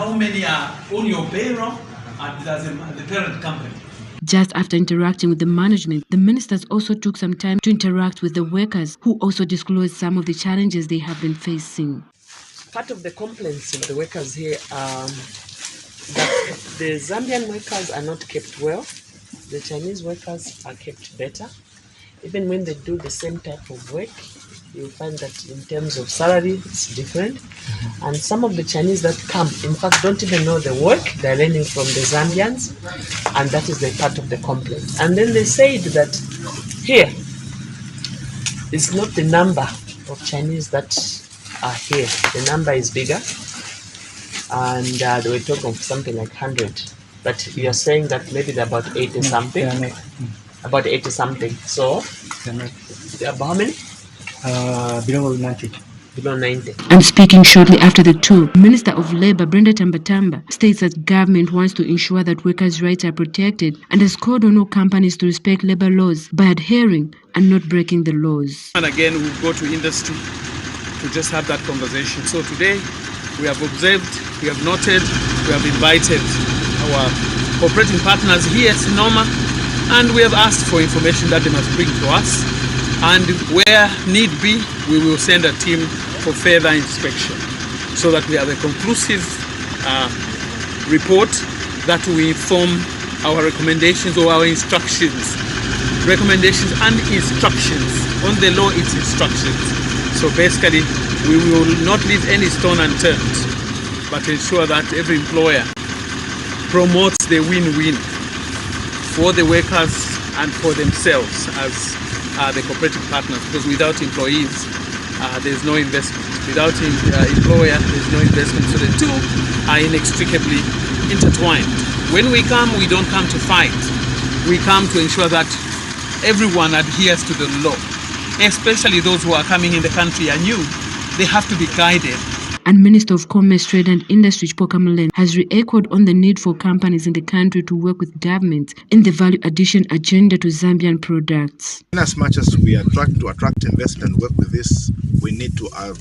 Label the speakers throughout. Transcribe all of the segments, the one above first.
Speaker 1: how many are on your payroll at the parent company.
Speaker 2: Just after interacting with the management, the ministers also took some time to interact with the workers, who also disclosed some of the challenges they have been facing.
Speaker 3: Part of the complaints of the workers here are that the Zambian workers are not kept well. The Chinese workers are kept better. Even when they do the same type of work, you'll find that in terms of salary, it's different. And some of the Chinese that come, in fact, don't even know the work. They're learning from the Zambians, and that is the part of the complaint. And then they said that here, it's not the number of Chinese that are here. The number is bigger, and they were talking of something like 100. But you're saying that maybe they're about 80 something. About 80 something. So, about how many?
Speaker 4: Below 90.
Speaker 3: Below 90.
Speaker 2: And speaking shortly after the tour, Minister of Labour Brenda Tambatamba states that government wants to ensure that workers' rights are protected and has called on all companies to respect labour laws by adhering and not breaking the laws.
Speaker 5: And again, we'll go to industry to just have that conversation. So today, we have observed, we have noted, we have invited our cooperating partners here at Sonoma, and we have asked for information that they must bring to us. And where need be, we will send a team for further inspection so that we have a conclusive report that will inform our recommendations or our instructions. Recommendations and instructions. On the law, it's instructions. So basically, we will not leave any stone unturned, but ensure that every employer promotes the win-win for the workers and for themselves as the cooperative partners, because without employees, there's no investment. Without employer, there's no investment. So the two are inextricably intertwined. When we come, we don't come to fight. We come to ensure that everyone adheres to the law, especially those who are coming in the country anew. They have to be guided.
Speaker 2: And Minister of Commerce, Trade and Industry Chipoka Mulen has re-echoed on the need for companies in the country to work with government in the value addition agenda to Zambian products.
Speaker 6: In as much as we attract investment and work with this, we need to have,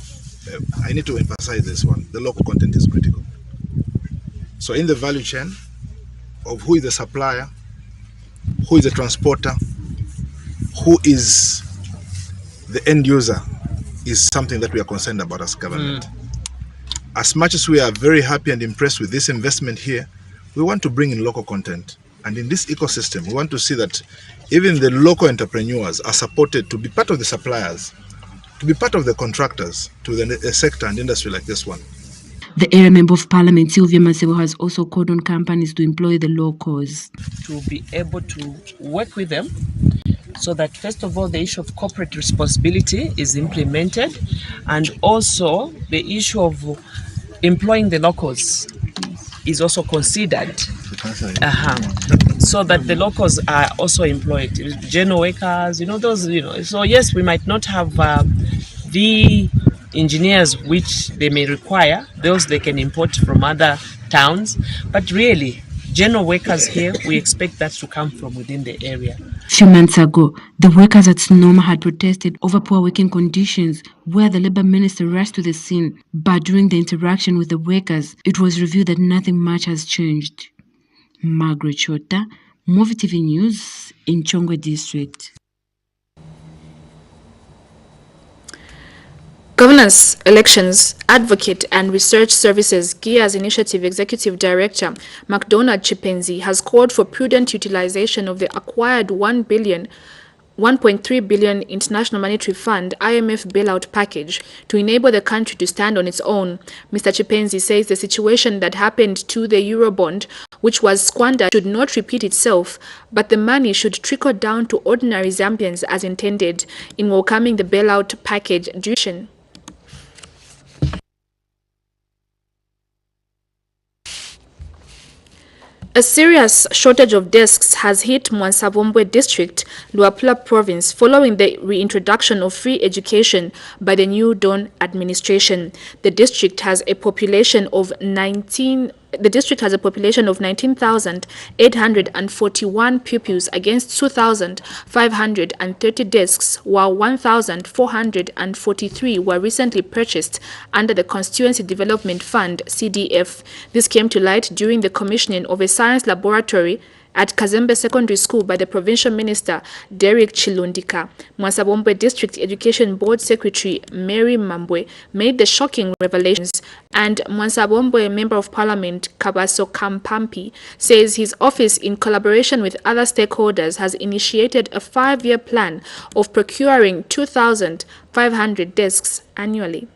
Speaker 6: I need to emphasize this one, the local content is critical. So in the value chain of who is the supplier, who is the transporter, who is the end user, is something that we are concerned about as government. As much as we are very happy and impressed with this investment here, we want to bring in local content. And in this ecosystem, we want to see that even the local entrepreneurs are supported to be part of the suppliers, to be part of the contractors to the sector and industry like this one.
Speaker 2: The area member of parliament, Sylvia Masebo, has also called on companies to employ the locals.
Speaker 3: To be able to work with them so that, first of all, the issue of corporate responsibility is implemented, and also the issue of employing the locals is also considered, so that the locals are also employed, general workers, those, So yes, we might not have the engineers which they may require, those they can import from other towns, but really, general workers here, we expect that to come from within the area.
Speaker 2: A few months ago, the workers at Sonoma had protested over poor working conditions, where the Labour Minister rushed to the scene. But during the interaction with the workers, it was revealed that nothing much has changed. Margaret Chota, MUVI TV News in Chongwe District.
Speaker 7: Governance, Elections, Advocate and Research Services GIA's Initiative Executive Director McDonald Chipenzi has called for prudent utilization of the acquired $1.3 billion International Monetary Fund IMF bailout package to enable the country to stand on its own. Mr. Chipenzi says the situation that happened to the Eurobond, which was squandered, should not repeat itself, but the money should trickle down to ordinary Zambians as intended in welcoming the bailout package duration. A serious shortage of desks has hit Mwansavombwe district, Luapula province, following the reintroduction of free education by the new Dawn administration. The district has a population of 19 The district has a population of 19,841 pupils against 2,530 desks, while 1,443 were recently purchased under the Constituency Development Fund, CDF. This came to light during the commissioning of a science laboratory at Kazembe Secondary School by the Provincial Minister Derek Chilundika. Mwansabombwe District Education Board Secretary Mary Mambwe made the shocking revelations, and Mwansabombwe Member of Parliament Kabaso Kampampi says his office, in collaboration with other stakeholders, has initiated a 5-year plan of procuring 2,500 desks annually.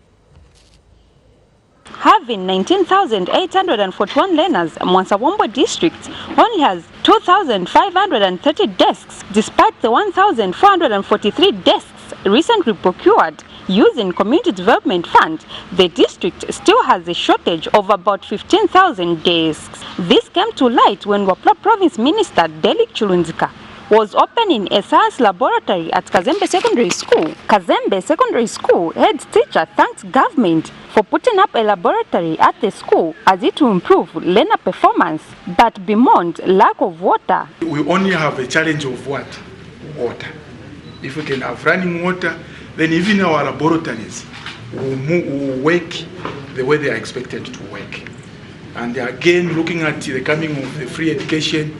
Speaker 8: Having 19,841 learners, Mwansabombwe district only has 2,530 desks, despite the 1,443 desks recently procured using Community Development Fund. The district still has a shortage of about 15,000 desks. This came to light when Wapla Province Minister Derek Chilundika was opening a science laboratory at Kazembe Secondary School. Kazembe Secondary School head teacher thanks government for putting up a laboratory at the school as it will improve learner performance, but bemoaned lack of water.
Speaker 9: We only have a challenge of what? Water. If we can have running water, then even our laboratories will work the way they are expected to work. And again, looking at the coming of the free education,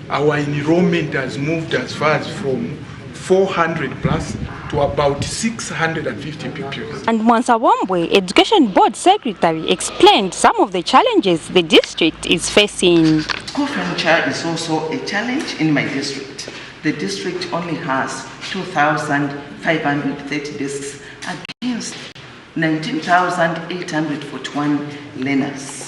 Speaker 9: our enrollment has moved as far as from 400 plus to about 650 pupils.
Speaker 8: And Mwansabombwe Education Board Secretary explained some of the challenges the district is facing.
Speaker 10: School furniture is also a challenge in my district. The district only has 2,530 desks against 19,841 learners.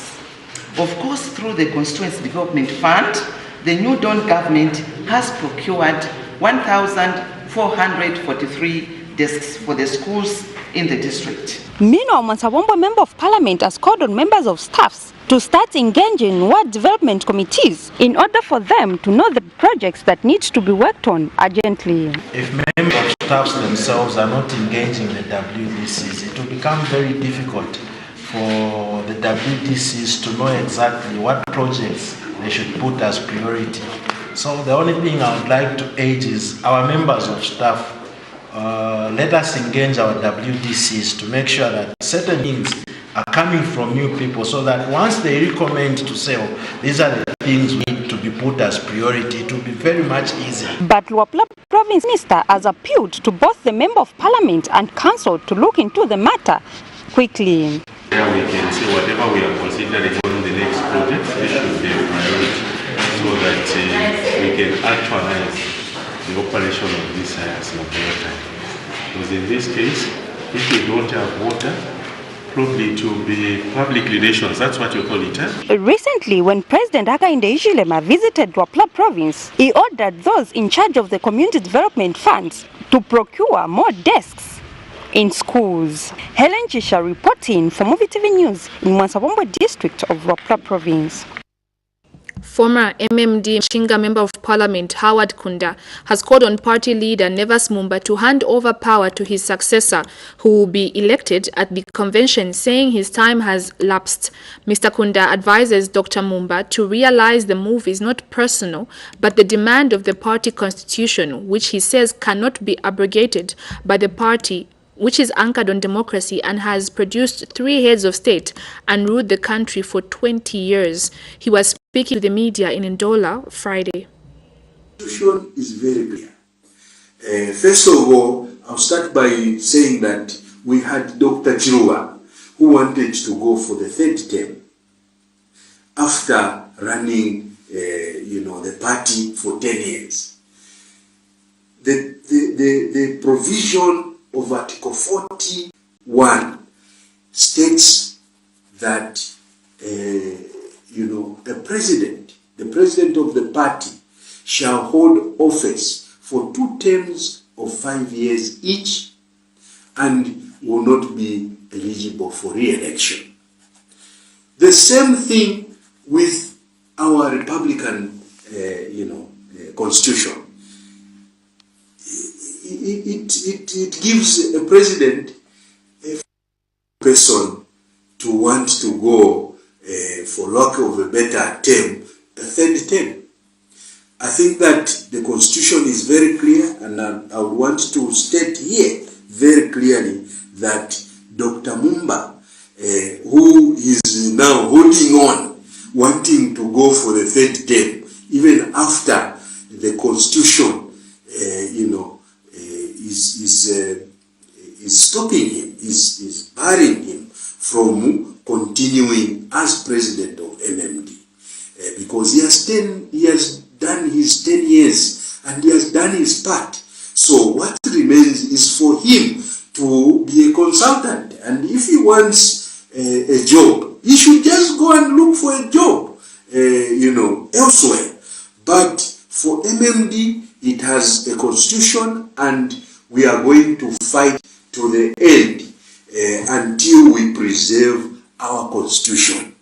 Speaker 10: Of course, through the Constituency Development Fund, the new Dawn government has procured 1,443 desks for the schools in the district.
Speaker 8: Meanwhile, Mwansabombwe Member of Parliament has called on members of staffs to start engaging ward development committees in order for them to know the projects that need to be worked on urgently.
Speaker 11: If members of staffs themselves are not engaging the WDCs, it will become very difficult for the WDCs to know exactly what projects they should put as priority. So the only thing I would like to urge is our members of staff, let us engage our WDCs to make sure that certain things are coming from you people, so that once they recommend to say, oh, these are the things we need to be put as priority, it will be very much easier.
Speaker 8: But Luapula Province Minister has appealed to both the Member of Parliament and Council to look into the matter quickly.
Speaker 12: There we can see whatever we are considering on the next project, it should be a priority, so that we can actualize the operation of this science laboratory. Because in this case, if we don't have water, probably it will be public relations, that's what you call it.
Speaker 8: Recently, when President Hakainde Hichilema visited Luapula Province, he ordered those in charge of the community development funds to procure more desks in schools. Helen Chisha reporting for MUVI TV News in Mwansabombwe district of Luapula Province.
Speaker 7: Former MMD Shinga Member of Parliament Howard Kunda has called on party leader Nevas Mumba to hand over power to his successor, who will be elected at the convention, saying his time has lapsed. Mr. Kunda advises Dr. Mumba to realize the move is not personal, but the demand of the party constitution, which he says cannot be abrogated by the party, which is anchored on democracy and has produced 3 heads of state and ruled the country for 20 years. He was speaking to the media in Ndola Friday.
Speaker 13: The constitution is very clear. First of all, I'll start by saying that we had Dr. Chiruba, who wanted to go for the 3rd term after running the party for 10 years. The provision of Article 41 states that the president of the party shall hold office for 2 terms of 5 years each and will not be eligible for re-election. The same thing with our Republican constitution. It gives a president a person to want to go for lack of a better term, a third term. I think that the Constitution is very clear, and I would want to state here very clearly that Dr. Mumba, who is now holding on, wanting to go for the third term, even after the Constitution, is stopping him, is barring him from continuing as president of MMD, because he has done his 10 years and he has done his part. So what remains is for him to be a consultant, and if he wants a job, he should just go and look for a job, elsewhere. But for MMD, it has a constitution, and we are going to fight to the end until we preserve our constitution.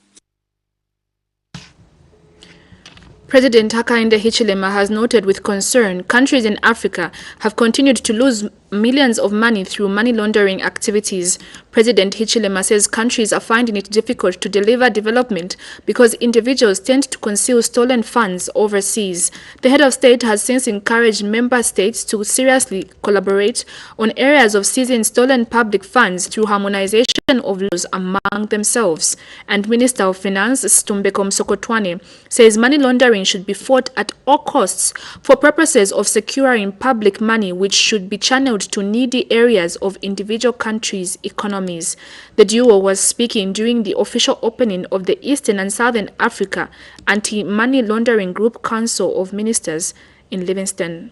Speaker 7: President Hakainde Hichilema has noted with concern countries in Africa have continued to lose millions of money through money laundering activities. President Hichilema says countries are finding it difficult to deliver development because individuals tend to conceal stolen funds overseas. The head of state has since encouraged member states to seriously collaborate on areas of seizing stolen public funds through harmonization of laws among themselves. And Minister of Finance Stumbeko Msokotwane says money laundering should be fought at all costs for purposes of securing public money, which should be channeled to needy areas of individual countries' economies. The duo was speaking during the official opening of the Eastern and Southern Africa Anti-Money Laundering Group Council of Ministers in Livingston.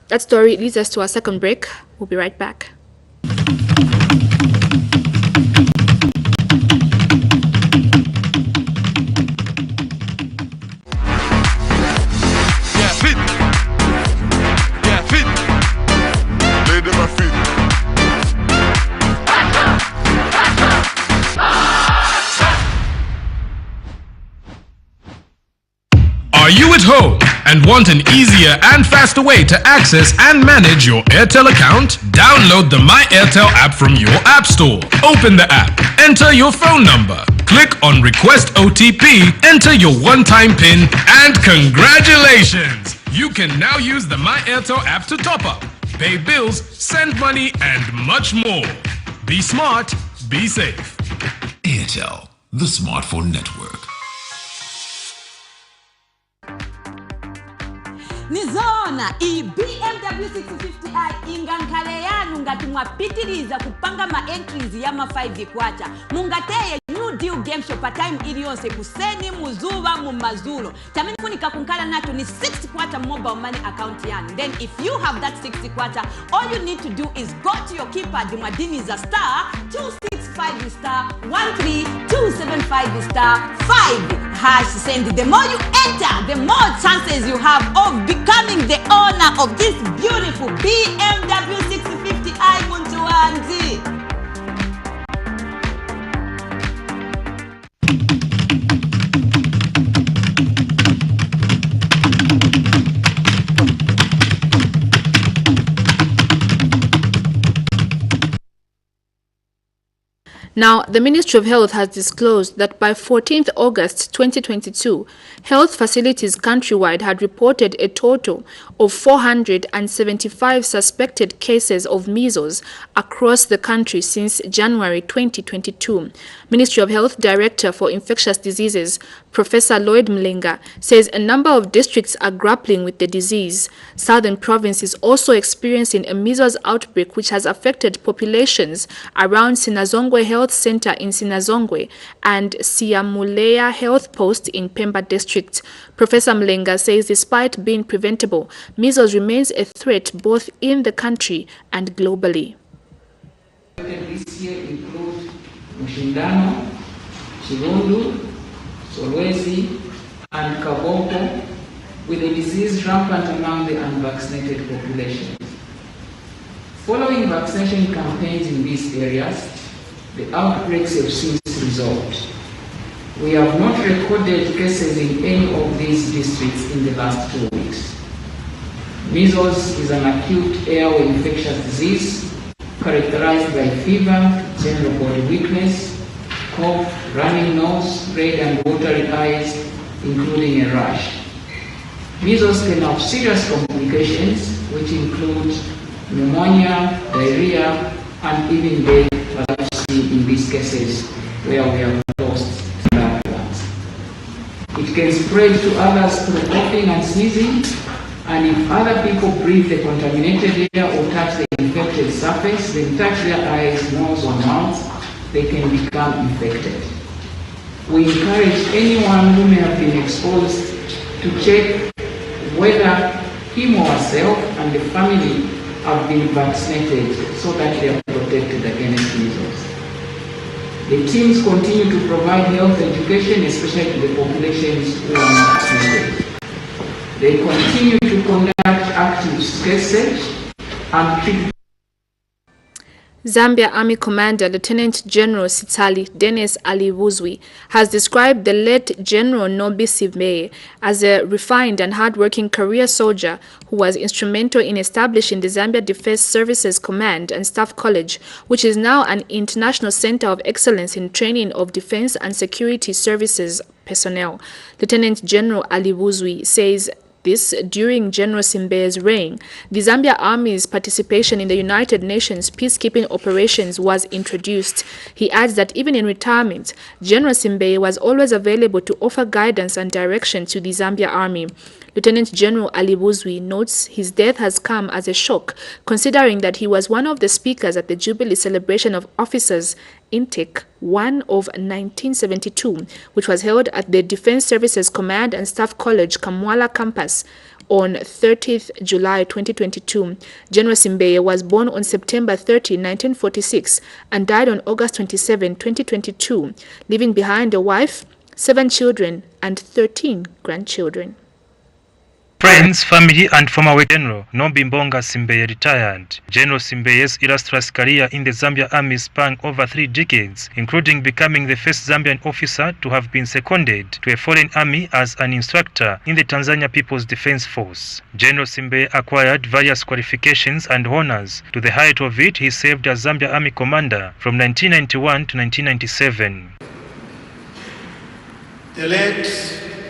Speaker 7: That story leads us to our second break. We'll be right back.
Speaker 14: Are you at home and want an easier and faster way to access and manage your Airtel account? Download the My Airtel app from your app store. Open the app, enter your phone number, click on Request OTP, enter your one-time PIN, and congratulations! You can now use the My Airtel app to top up, pay bills, send money, and much more. Be smart, be safe.
Speaker 15: Airtel, the smartphone network.
Speaker 16: Nizona BMW 650i ingankale yanu ngati mwapitiliza kupanga ma-entries ya ma-5 kwacha. Mungateye new deal game show pa time iliyonse kuseni muzuva mumazulo. Tamini kunika kunkala nato ni 6 kwacha mobile money account yanu. Then if you have that 60 kwacha, all you need to do is go to your keypad mwadini za star 265 star 13275 star 5 hash send. The more you enter, the more chances you have of becoming the owner of this beautiful BMW 650i Muntuanzi.
Speaker 7: Now, the Ministry of Health has disclosed that by 14th August 2022, health facilities countrywide had reported a total of 475 suspected cases of measles across the country since January 2022. Ministry of Health Director for Infectious Diseases, Professor Lloyd Mlinga, says a number of districts are grappling with the disease. Southern Province is also experiencing a measles outbreak which has affected populations around Sinazongwe Health Center in Sinazongwe and Siamulea Health Post in Pemba District. Professor Mlenga says despite being preventable, measles remains a threat both in the country and globally.
Speaker 17: This year include Mushindano, Chirundu, Solwezi, and Kaboko, with the disease rampant among the unvaccinated population. Following vaccination campaigns in these areas, the outbreaks have since resolved. We have not recorded cases in any of these districts in the last 2 weeks. Measles is an acute airway infectious disease characterized by fever, general body weakness, cough, running nose, red and watery eyes, including a rash. Measles can have serious complications, which include pneumonia, diarrhea, and even death, as I've seen in these cases where we have lost loved ones. It can spread to others through coughing and sneezing, and if other people breathe the contaminated air or touch the infected surface, then touch their eyes, nose, or mouth, they can become infected. We encourage anyone who may have been exposed to check whether him or herself and the family have been vaccinated so that they are protected against measles. The teams continue to provide health education, especially to the populations who are not vaccinated. They continue to conduct active case search and treat.
Speaker 7: Zambia Army Commander Lieutenant General Sitali Dennis Alivuzwi has described the late General Nobi Simbe as a refined and hard-working career soldier who was instrumental in establishing the Zambia Defense Services Command and Staff College, which is now an international center of excellence in training of defense and security services personnel. Lieutenant General Alivuzwi says this during General Simbe's reign. The Zambia Army's participation in the United Nations peacekeeping operations was introduced. He adds that even in retirement, General Simbe was always available to offer guidance and direction to the Zambia Army. Lieutenant General Alivuzwi notes his death has come as a shock, considering that he was one of the speakers at the Jubilee Celebration of Officers Intake 1 of 1972, which was held at the Defense Services Command and Staff College, Kamwala campus, on 30th July 2022. General Simbe was born on September 30, 1946, and died on August 27, 2022, leaving behind a wife, 7 children, and 13 grandchildren.
Speaker 18: Friends, family, and former General Nobimbonga Simbe retired. General Simbe's illustrious career in the Zambia Army spanned over 3 decades, including becoming the first Zambian officer to have been seconded to a foreign army as an instructor in the Tanzania People's Defense Force. General Simbe acquired various qualifications and honors. To the height of it, he served as Zambia Army Commander from 1991 to 1997.
Speaker 19: The late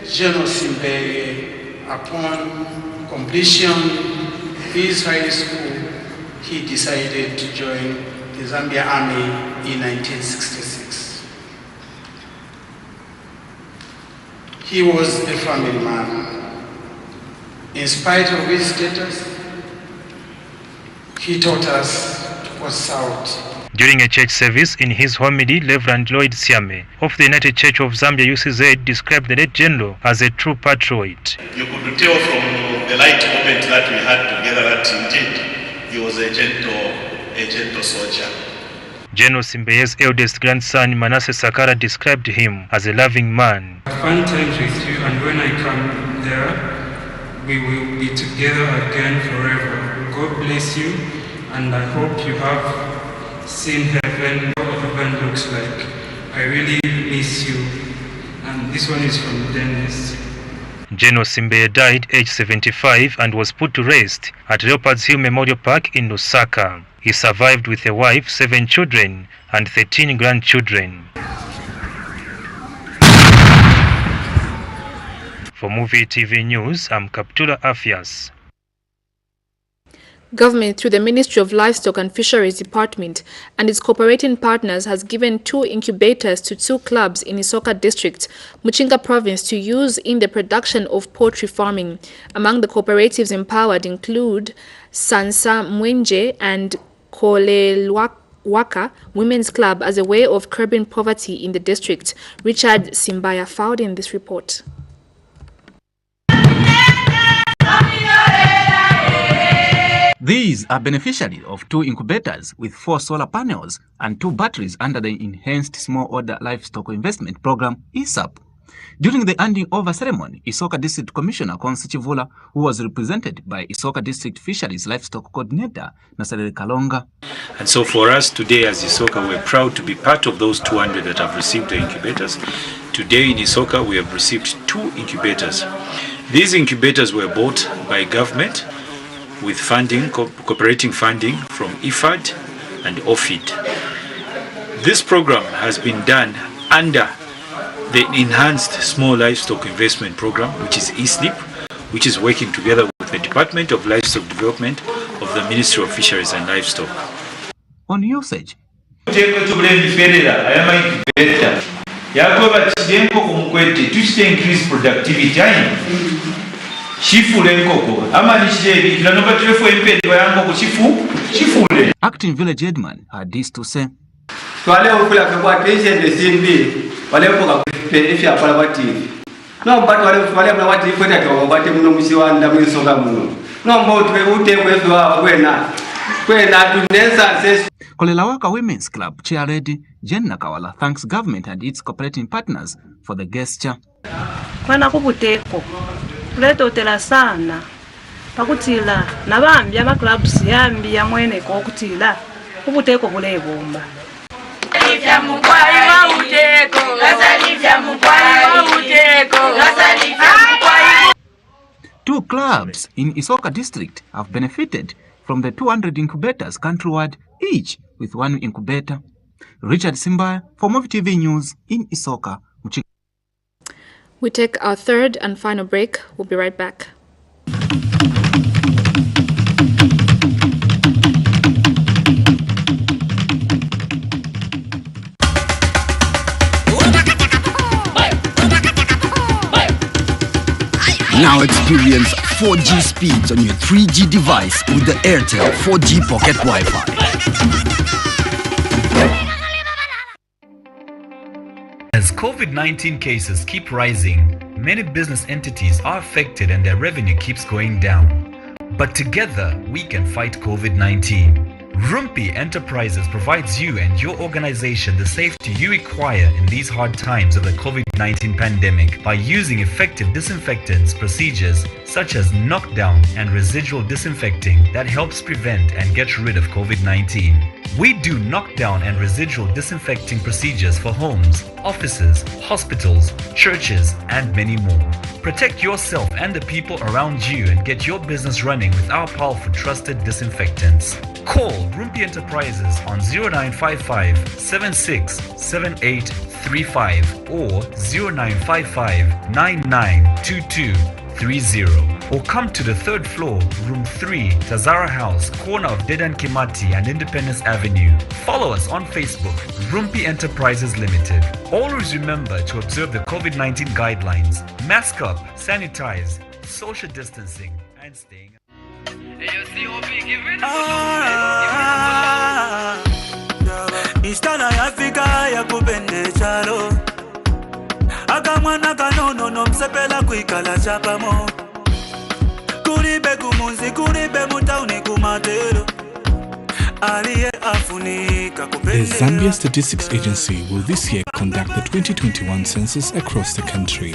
Speaker 19: General Simbe, upon completion of his high school, he decided to join the Zambia Army in 1966. He was a family man. In spite of his status, he taught us to was south.
Speaker 18: During a church service in his homily, Reverend Lloyd Siame of the United Church of Zambia UCZ described the late general as a true patriot.
Speaker 20: You could tell from the light moment that we had together that indeed he was a gentle soldier.
Speaker 18: General Simbe's eldest grandson Manasseh Sakara described him as a loving man.
Speaker 21: Fun times with you, and when I come there, we will be together again forever. God bless you, and I hope you have seen heaven, what heaven looks like. I really miss you. And this one is from Dennis.
Speaker 18: General Simbe died aged 75 and was put to rest at Leopards Hill Memorial Park in Lusaka. He survived with a wife, 7 children, and 13 grandchildren. For MUVI TV News, I'm Kaptula Afias.
Speaker 7: Government, through the Ministry of Livestock and Fisheries Department and its cooperating partners, has given 2 incubators to 2 clubs in Isoka District, Muchinga Province, to use in the production of poultry farming. Among the cooperatives empowered include Sansa Mwenje and Kolelwaka Women's Club as a way of curbing poverty in the district. Richard Simbaya filed in this report.
Speaker 22: These are beneficiaries of 2 incubators with 4 solar panels and 2 batteries under the Enhanced Small Order Livestock Investment Program, ESAP. During the handing over ceremony, Isoka District Commissioner Konsi Chivula, who was represented by Isoka District Fisheries Livestock Coordinator Nasarele Kalonga.
Speaker 23: And so for us today as Isoka, we're proud to be part of those 200 that have received the incubators. Today in Isoka, we have received 2 incubators. These incubators were bought by government with funding, cooperating funding from IFAD and OFID. This program has been done under the Enhanced Small Livestock Investment Program, which is ESLIP, which is working together with the Department of Livestock Development of the Ministry of Fisheries and Livestock.
Speaker 22: On usage,
Speaker 1: increase productivity.
Speaker 22: Acting village headman had this to say. Kolelawaka Women's Club Chair Lady Jen Nakawala thanks government and its cooperating partners for the gesture.
Speaker 4: Kwana kubuteko kuleto tela sana pakutila nabambi ama clubs yambi ya mwene ko kutila kubuteko bule bomba.
Speaker 22: Two clubs in Isoka district have benefited from the 200 incubators countrywide, each with one incubator. Richard Simbe for MUVI TV News in Isoka.
Speaker 7: We take our third and final break. We'll be right back.
Speaker 5: Now experience 4G speeds on your 3G device with the Airtel 4G Pocket Wi-Fi.
Speaker 24: As COVID-19 cases keep rising, many business entities are affected and their revenue keeps going down. But together, we can fight COVID-19. Rumpi Enterprises provides you and your organization the safety you require in these hard times of the COVID-19 pandemic by using effective disinfectants procedures such as knockdown and residual disinfecting that helps prevent and get rid of COVID-19. We do knockdown and residual disinfecting procedures for homes, offices, hospitals, churches, and many more. Protect yourself and the people around you and get your business running with our powerful trusted disinfectants. Call Rumpi Enterprises on 0955 767835 or 0955 992230 or come to the third floor, room 3, Tazara House, corner of Dedan Kimati and Independence Avenue. Follow us on Facebook, Rumpi Enterprises Limited. Always remember to observe the COVID-19 guidelines, mask up, sanitize, social distancing, and staying.
Speaker 25: Istana ya Afrika ya kupende chalo akamwana kanono nomsepela kuikala chapamo kuribe kumunzi kuribe mutauni kumatero aliye afunika kupende.
Speaker 26: The Zambia Statistics Agency will this year conduct the 2021 census across the country.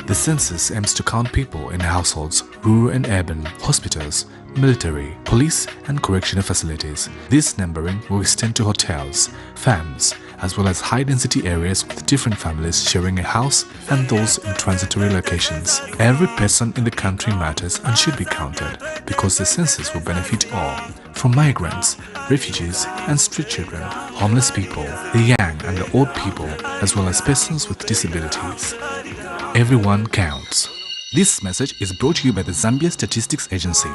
Speaker 26: The census aims to count people in households, rural and urban, hospitals, military, police and correctional facilities. This numbering will extend to hotels, farms, as well as high-density areas with different families sharing a house and those in transitory locations. Every person in the country matters and should be counted because the census will benefit all, from migrants, refugees and street children, homeless people, the young and the old people, as well as persons with disabilities. Everyone counts. This message is brought to you by the Zambia Statistics Agency.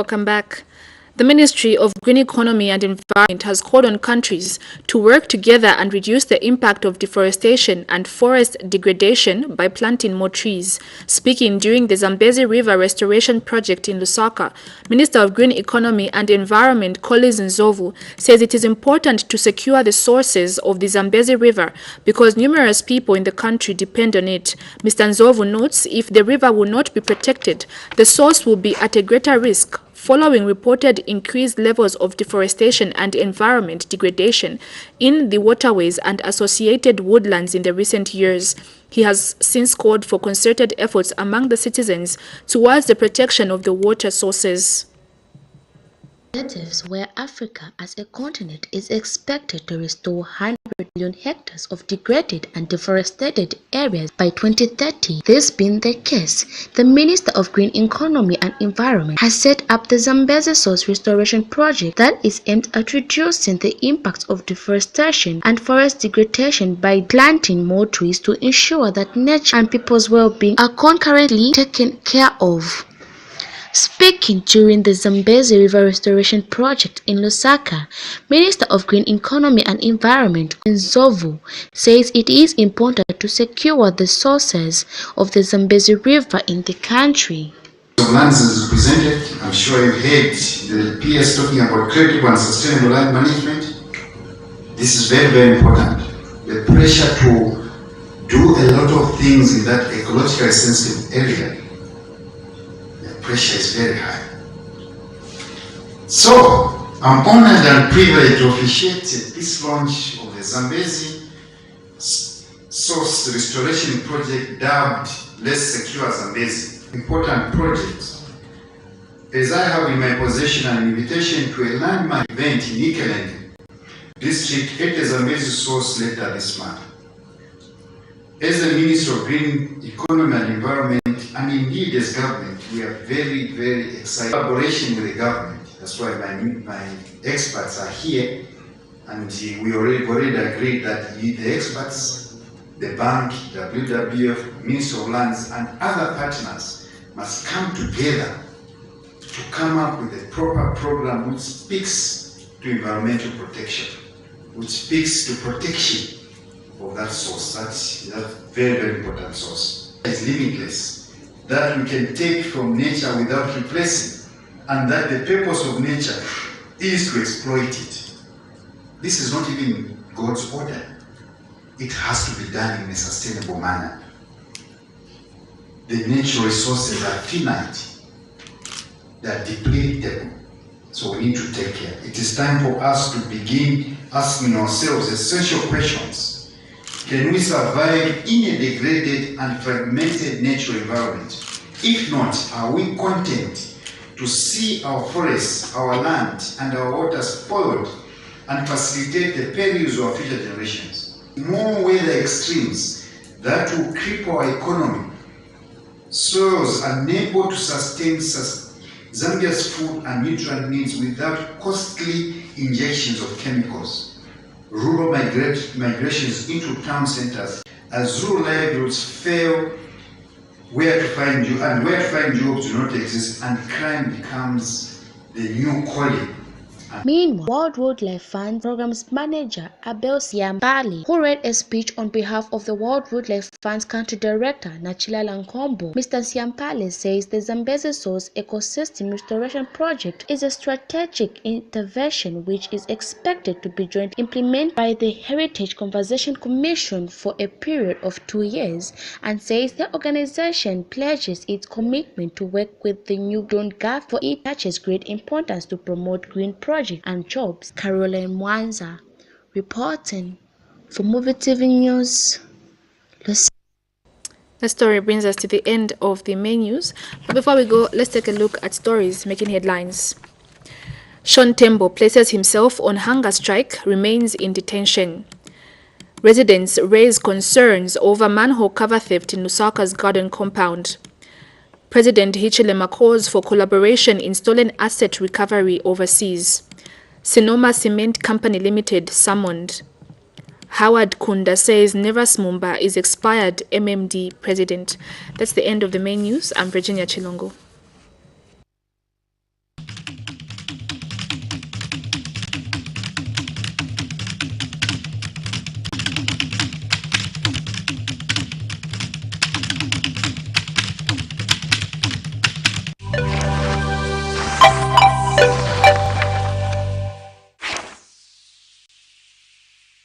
Speaker 7: Welcome back. The Ministry of Green Economy and Environment has called on countries to work together and reduce the impact of deforestation and forest degradation by planting more trees. Speaking during the Zambezi River Restoration Project in Lusaka, Minister of Green Economy and Environment Collins Nzovu says it is important to secure the sources of the Zambezi River because numerous people in the country depend on it. Mr. Nzovu notes if the river will not be protected, the source will be at a greater risk following reported increased levels of deforestation and environment degradation in the waterways and associated woodlands in the recent years. He has since called for concerted efforts among the citizens towards the protection of the water sources.
Speaker 1: Where Africa as a continent is expected to restore 100 million hectares of degraded and deforested areas by 2030. This being the case, the Minister of Green Economy and Environment has set up the Zambezi Source Restoration Project that is aimed at reducing the impacts of deforestation and forest degradation by planting more trees to ensure that nature and people's well-being are concurrently taken care of. Speaking during the Zambezi River Restoration Project in Lusaka, Minister of Green Economy and Environment Nzovu says it is important to secure the sources of the Zambezi River in the country.
Speaker 2: Lands is represented. I'm sure you've heard the peers talking about credible and sustainable land management. This is very, very important. The pressure to do a lot of things in that ecologically sensitive area, pressure is very high. So, I'm honored and privileged to officiate this launch of the Zambezi Source Restoration Project dubbed Let's Secure Zambezi. Important project, as I have in my possession an invitation to a landmark event in Ikeland district at the Zambezi Source later this month. As the Minister of Green Economy and Environment, and indeed as government, we are very, very excited. Collaboration with the government. That's why my experts are here, and we already agreed that the experts, the bank, WWF, Minister of Lands, and other partners must come together to come up with a proper program which speaks to environmental protection, which speaks to protection of that source, that very, very important source. It's limitless, that we can take from nature without replacing, and that the purpose of nature is to exploit it. This is not even God's order. It has to be done in a sustainable manner. The natural resources are finite, they are depletable, so we need to take care. It is time for us to begin asking ourselves essential questions. Can we survive in a degraded and fragmented natural environment? If not, are we content to see our forests, our land, and our water spoiled and facilitate the perils of our future generations? More weather extremes that will cripple our economy, soils unable to sustain Zambia's food and nutrient needs without costly injections of chemicals. Rural migrations into town centers, as rural livelihoods fail, where to find jobs do not exist, and crime becomes the new calling.
Speaker 1: Meanwhile, World Wildlife Fund Programs Manager Abel Siambali, who read a speech on behalf of the World Wildlife Fund's Country Director Nachila Lankombo, Mr. Siambali says the Zambezi Source Ecosystem Restoration Project is a strategic intervention which is expected to be jointly implemented by the Heritage Conservation Commission for a period of 2 years, and says the organization pledges its commitment to work with the new government for it attaches great importance to promote green projects and jobs. Caroline Mwanza reporting for MUVI TV News.
Speaker 7: The story brings us to the end of the main news. But before we go, let's take a look at stories making headlines. Sean Tembo places himself on hunger strike, remains in detention. Residents raise concerns over manhole cover theft in Lusaka's garden compound. President Hichilema calls for collaboration in stolen asset recovery overseas. Sonoma Cement Company Limited summoned. Howard Kunda says Nevas Mumba is expired MMD president. That's the end of the main news. I'm Virginia Chilongo.